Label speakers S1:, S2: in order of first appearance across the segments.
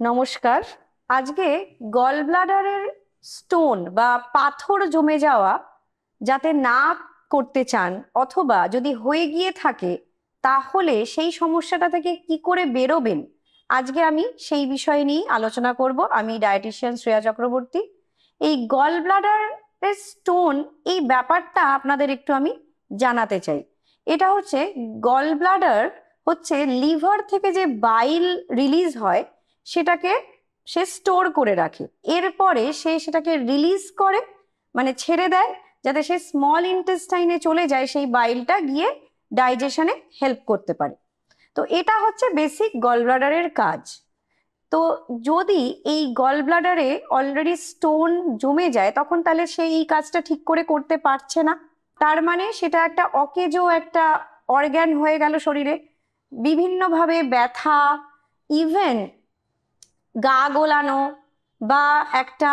S1: নমস্কার। আজকে গল ব্লাডারের স্টোন বা পাথর জমে যাওয়া যাতে না করতে চান, অথবা যদি হয়ে গিয়ে থাকে তাহলে সেই সমস্যাটা থেকে কি করে বেরোবেন, আজকে আমি সেই বিষয় নিয়ে আলোচনা করব। আমি ডায়েটিশিয়ান শ্রেয়া চক্রবর্তী। এই গল ব্লাডারের স্টোন, এই ব্যাপারটা আপনাদের একটু আমি জানাতে চাই। এটা হচ্ছে, গল ব্লাডার হচ্ছে লিভার থেকে যে বাইল রিলিজ হয় সেটাকে সে স্টোর করে রাখে। এরপরে সে সেটাকে রিলিজ করে, মানে ছেড়ে দেয়, যাতে সে স্মল ইন্টেস্টাইনে চলে যায়, সেই বাইলটা গিয়ে ডাইজেশনে হেল্প করতে পারে। তো এটা হচ্ছে বেসিক গল ব্লাডারের কাজ। তো যদি এই গল ব্লাডারে অলরেডি স্টোন জমে যায়, তখন তাহলে সে এই কাজটা ঠিক করে করতে পারছে না। তার মানে সেটা একটা অকেজো একটা অর্গ্যান হয়ে গেল শরীরে। বিভিন্নভাবে ব্যথা, ইভেন গা গোলানো বা একটা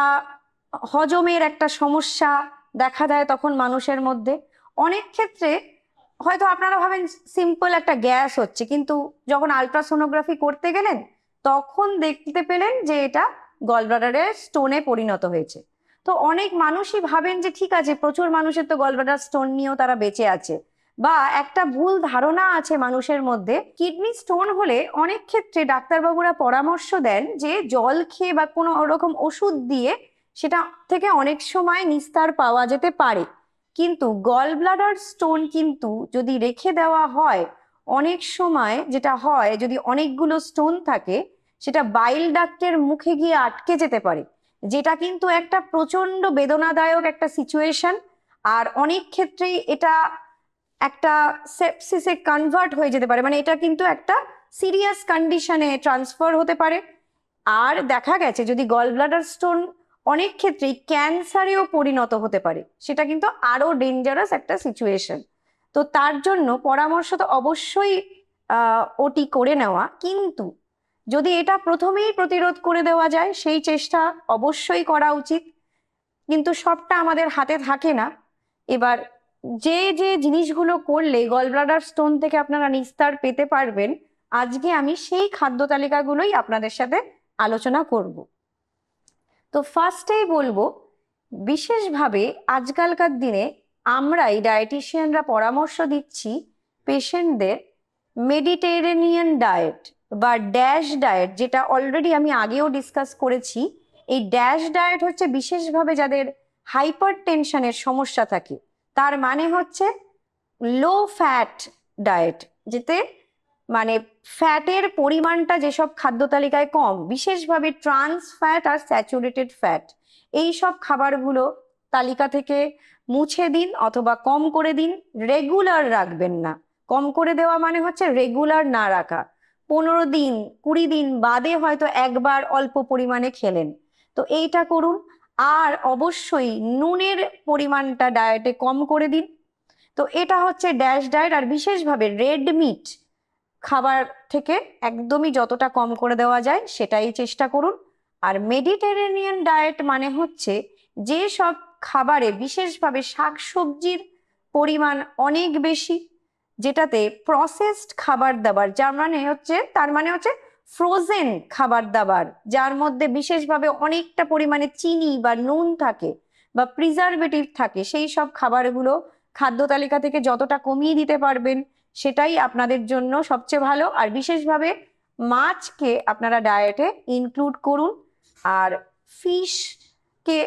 S1: হজমের একটা সমস্যা দেখা দেয় তখন মানুষের মধ্যে। অনেক ক্ষেত্রে হয়তো আপনারা ভাবেন সিম্পল একটা গ্যাস হচ্ছে, কিন্তু যখন আলট্রাসোনোগ্রাফি করতে গেলেন তখন দেখতে পেলেন যে এটা গলব্লাডারের স্টোনে পরিণত হয়েছে। তো অনেক মানুষই ভাবেন যে ঠিক আছে, প্রচুর মানুষের তো গলব্লাডার স্টোন নিয়েও তারা বেঁচে আছে, বা একটা ভুল ধারণা আছে মানুষের মধ্যে। কিডনি স্টোন হলে অনেক ক্ষেত্রে ডাক্তারবাবুরা পরামর্শ দেন যে জল খেয়ে বা কোনো রকম ওষুধ দিয়ে সেটা থেকে অনেক সময় নিস্তার পাওয়া যেতে পারে। কিন্তু গল ব্লাডার স্টোন কিন্তু যদি রেখে দেওয়া হয়, অনেক সময় যেটা হয়, যদি অনেকগুলো স্টোন থাকে সেটা বাইল ডাক্টের মুখে গিয়ে আটকে যেতে পারে, যেটা কিন্তু একটা প্রচন্ড বেদনাদায়ক একটা সিচুয়েশন। আর অনেক ক্ষেত্রেই এটা একটা সেপসিসে কনভার্ট হয়ে যেতে পারে, মানে এটা কিন্তু একটা সিরিয়াস কন্ডিশনে ট্রান্সফার হতে পারে। আর দেখা গেছে যদি গল ব্লাডার স্টোন অনেক ক্ষেত্রেই ক্যান্সারেও পরিণত হতে পারে, সেটা কিন্তু আরো ডেঞ্জারাস একটা সিচুয়েশন। তো তার জন্য পরামর্শ তো অবশ্যই ওটি করে নেওয়া, কিন্তু যদি এটা প্রথমেই প্রতিরোধ করে দেওয়া যায় সেই চেষ্টা অবশ্যই করা উচিত। কিন্তু সবটা আমাদের হাতে থাকে না। এবার যে যে জিনিসগুলো করলে গলব্লাডার স্টোন থেকে আপনারা নিস্তার পেতে পারবেন, আজকে আমি সেই খাদ্য তালিকাগুলোই আপনাদের সাথে আলোচনা করব। তো ফার্স্টেই বলবো, বিশেষভাবে আজকালকার দিনে আমরাই ডায়েটিশিয়ানরা পরামর্শ দিচ্ছি পেশেন্টদের মেডিটেরেনিয়ান ডায়েট বা ড্যাশ ডায়েট, যেটা অলরেডি আমি আগেও ডিসকাস করেছি। এই ড্যাশ ডায়েট হচ্ছে বিশেষভাবে যাদের হাইপার টেনশনের সমস্যা থাকে, তার মানে হচ্ছে লো ফ্যাট ডায়েট, যেতে মানে ফ্যাটের পরিমাণটা যেসব খাদ্য তালিকায় কম, বিশেষভাবে ট্রান্স ফ্যাট আর স্যাচুরেটেড ফ্যাট, এই সব খাবারগুলো তালিকা থেকে মুছে দিন অথবা কম করে দিন। রেগুলার রাখবেন না। কম করে দেওয়া মানে হচ্ছে রেগুলার না রাখা। 15 দিন 20 দিন বাদে হয়তো একবার অল্প পরিমাণে খেলেন, তো এইটা করুন। আর অবশ্যই নুনের পরিমাণটা ডায়েটে কম করে দিন। তো এটা হচ্ছে ড্যাশ ডায়েট। আর বিশেষভাবে রেড মিট খাবার থেকে একদমই যতটা কম করে দেওয়া যায় সেটাই চেষ্টা করুন। আর মেডিটেরেনিয়ান ডায়েট মানে হচ্ছে যে সব খাবারে বিশেষভাবে শাকসবজির পরিমাণ অনেক বেশি, যেটাতে প্রসেসড খাবার দাবার, তার মানে হচ্ছে ফ্রোজেন খাবার দাবার, যার মধ্যে বিশেষভাবে অনেকটা পরিমাণে চিনি বা নুন থাকে বা প্রিজারভেটিভ থাকে, সেই সব খাবারগুলো খাদ্য তালিকা থেকে যতটা কমিয়ে দিতে পারবেন সেটাই আপনাদের জন্য সবচেয়ে ভালো। আর বিশেষভাবে মাছকে আপনারা ডায়েটে ইনক্লুড করুন। আর ফিশকে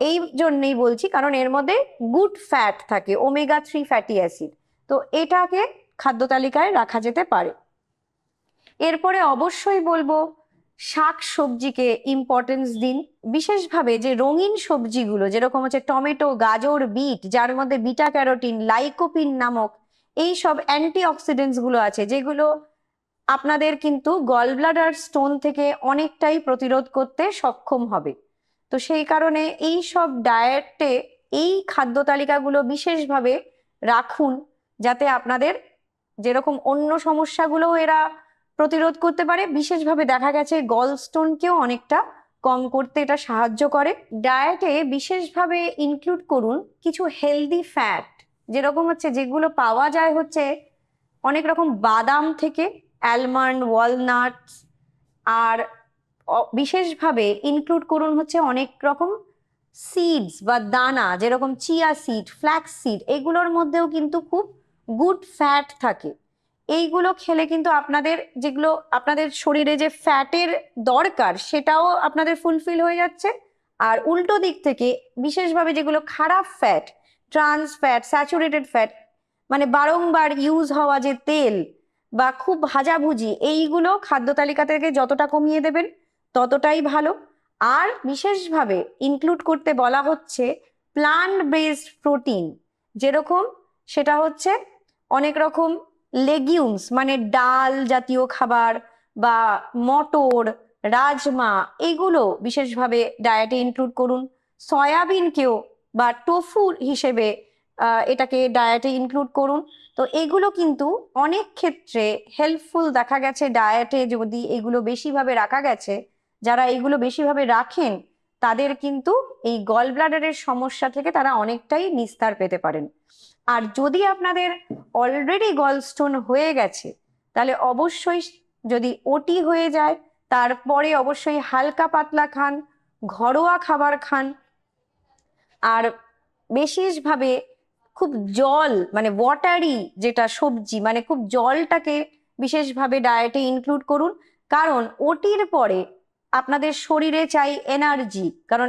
S1: এই জন্যই বলছি কারণ এর মধ্যে গুড ফ্যাট থাকে, ওমেগা 3 ফ্যাটি অ্যাসিড, তো এটাকে খাদ্য তালিকায় রাখা যেতে পারে। এরপরে অবশ্যই বলবো শাক সবজিকে ইম্পর্টেন্স দিন। বিশেষভাবে যে রঙিন সবজিগুলো, যেরকম হচ্ছে টমেটো, গাজর, বিট, যার মধ্যে বিটা ক্যারোটিন, লাইকোপিন নামক এই সব অ্যান্টিঅক্সিডেন্টস গুলো আছে, যেগুলো আপনাদের কিন্তু গল ব্লাডার স্টোন থেকে অনেকটাই প্রতিরোধ করতে সক্ষম হবে। তো সেই কারণে এই সব ডায়েটে এই খাদ্য তালিকাগুলো বিশেষভাবে রাখুন, যাতে আপনাদের যেরকম অন্য সমস্যাগুলো এরা প্রতিরোধ করতে পারে, বিশেষভাবে দেখা গেছে গল স্টোনকেও অনেকটা কম করতে এটা সাহায্য করে। ডায়েটে বিশেষভাবে ইনক্লুড করুন কিছু হেলদি ফ্যাট, যেরকম হচ্ছে যেগুলো পাওয়া যায় হচ্ছে অনেক রকম বাদাম থেকে, অ্যালমন্ড, ওয়ালনাটস, আর বিশেষভাবে ইনক্লুড করুন হচ্ছে অনেক রকম সিডস বা দানা, যেরকম চিয়া সিড, ফ্ল্যাক্স সিড, এগুলোর মধ্যেও কিন্তু খুব গুড ফ্যাট থাকে। এইগুলো খেলে কিন্তু আপনাদের যেগুলো আপনাদের শরীরে যে ফ্যাটের দরকার সেটাও আপনাদের ফুলফিল হয়ে যাচ্ছে। আর উল্টো দিক থেকে বিশেষভাবে যেগুলো খারাপ fat, trans fat, saturated fat, মানে বারংবার ইউজ হওয়া যে তেল বা খুব ভাজাভুজি, এইগুলো খাদ্য তালিকা থেকে যতটা কমিয়ে দেবেন ততটাই ভালো। আর বিশেষভাবে ইনক্লুড করতে বলা হচ্ছে প্লান্ট বেসড প্রোটিন, যেরকম সেটা হচ্ছে অনেক রকম লেগিউমস, মানে ডাল জাতীয় খাবার বা মটর, রাজমা, এগুলো বিশেষভাবে ডায়েটে ইনক্লুড করুন। সয়াবিনকেও বা টোফু হিসেবে এটাকে ডায়েটে ইনক্লুড করুন। তো এগুলো কিন্তু অনেক ক্ষেত্রে হেল্পফুল দেখা গেছে ডায়েটে, যদি এগুলো বেশিভাবে রাখা গেছে, যারা এগুলো বেশিভাবে রাখেন তাদের কিন্তু এই গল ব্লাডারের সমস্যা থেকে তারা অনেকটাই নিস্তার পেতে পারেন। আর যদি আপনাদের অলরেডি গলস্টোন হয়ে গেছে তাহলে অবশ্যই, যদি ওটি হয়ে যায় তারপরে অবশ্যই হালকা পাতলা খান, ঘরোয়া খাবার খান। আর বিশেষভাবে খুব জল, মানে ওয়াটারি যেটা সবজি, মানে খুব জলটাকে বিশেষভাবে ডায়েটে ইনক্লুড করুন। কারণ ওটির পরে আপনাদের শরীরে চাই এনার্জি, কারণ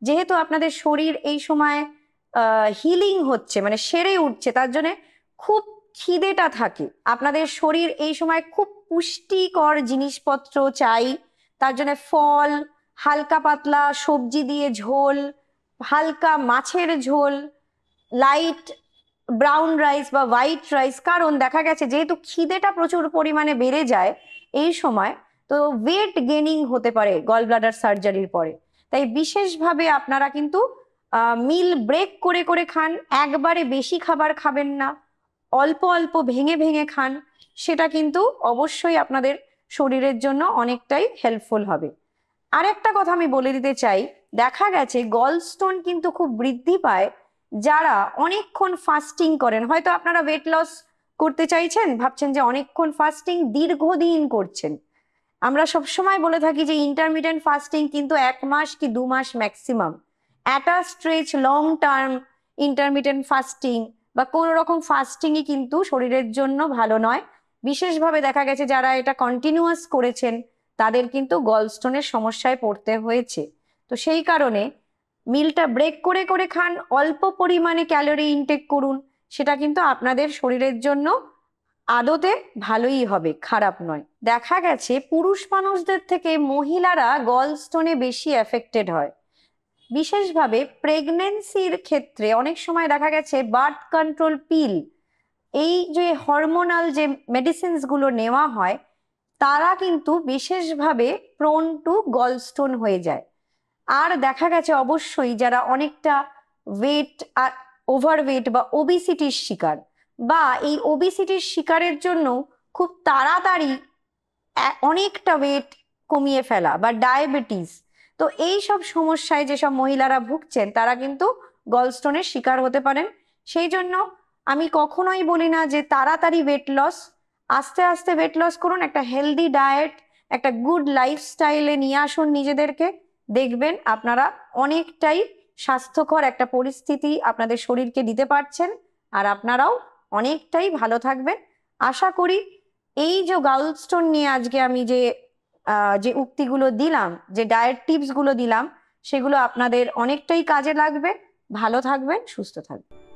S1: যেহেতু আপনাদের শরীর এই সময় হিলিং হচ্ছে, মানে সেরে উঠছে, তার জন্য খুব খিদেটা থাকে। আপনাদের শরীর এই সময় খুব পুষ্টিকর জিনিসপত্র চাই, তার জন্য ফল, হালকা পাতলা সবজি দিয়ে ঝোল, হালকা মাছের ঝোল, লাইট ব্রাউন রাইস বা হোয়াইট রাইস। কারণ দেখা গেছে যেহেতু খিদেটা প্রচুর পরিমাণে বেড়ে যায় এই সময়, তো ওয়েট গেনিং হতে পারে গল ব্লাডার সার্জারির পরে। তাই বিশেষভাবে আপনারা কিন্তু মিল ব্রেক করে করে খান, একবারে বেশি খাবার খাবেন না, অল্প অল্প ভেঙে ভেঙে খান। সেটা কিন্তু অবশ্যই আপনাদের শরীরের জন্য অনেকটাই হেল্পফুল হবে। আরেকটা কথা আমি বলে দিতে চাই, দেখা গেছে গলস্টোন কিন্তু খুব বৃদ্ধি পায় যারা অনেকক্ষণ ফাস্টিং করেন। হয়তো আপনারা ওয়েট লস করতে চাইছেন, ভাবছেন যে অনেকক্ষণ ফাস্টিং দীর্ঘদিন করছেন। আমরা সবসময় বলে থাকি যে ইন্টারমিটেন্ট ফাস্টিং কিন্তু 1 মাস কি 2 মাস maximum. At a stretch long term intermittent fasting বা কোনো রকম ফাস্টিংই কিন্তু শরীরের জন্য ভালো নয়। বিশেষভাবে দেখা গেছে যারা এটা কন্টিনিউয়াস করেছেন তাদের কিন্তু গলস্টোনের সমস্যায় পড়তে হয়েছে। তো সেই কারণে মিলটা ব্রেক করে করে খান, অল্প পরিমাণে ক্যালোরি ইনটেক করুন, সেটা কিন্তু আপনাদের শরীরের জন্য আদতে ভালোই হবে, খারাপ নয়। দেখা গেছে পুরুষ মানুষদের থেকে মহিলারা গলস্টোনে বেশি এফেক্টেড হয়। বিশেষভাবে প্রেগনেন্সির ক্ষেত্রে অনেক সময় দেখা গেছে বার্থ কন্ট্রোল পিল, এই যে হরমোনাল যে মেডিসিনস গুলো নেওয়া হয়, তারা কিন্তু বিশেষভাবে প্রোন টু গলস্টোন হয়ে যায়। আর দেখা গেছে অবশ্যই যারা অনেকটা ওয়েট, ওভারওয়েট বা ওবিসিটির শিকার, বা এই ওবিসিটির শিকারের জন্য খুব তাড়াতাড়ি অনেকটা ওয়েট কমিয়ে ফেলা বা ডায়াবেটিস, তো এই সব সমস্যায় যেসব মহিলারা ভুগছেন তারা কিন্তু গলস্টোনের শিকার হতে পারেন। সেই জন্য আমি কখনোই বলি না যে তাড়াতাড়ি ওয়েট লস, আস্তে আস্তে ওয়েট লস করুন, একটা হেলদি ডায়েট, একটা গুড লাইফস্টাইলে নিয়ে আসুন নিজেদেরকে, দেখবেন আপনারা অনেকটাই স্বাস্থ্যকর একটা পরিস্থিতি আপনাদের শরীরকে দিতে পারছেন, আর আপনারাও অনেকটাই ভালো থাকবেন আশা করি। এই যে গলস্টোন নিয়ে আজকে আমি যে উক্তিগুলো দিলাম, যে ডায়েট টিপস গুলো দিলাম, সেগুলো আপনাদের অনেকটাই কাজে লাগবে। ভালো থাকবেন, সুস্থ থাকবেন।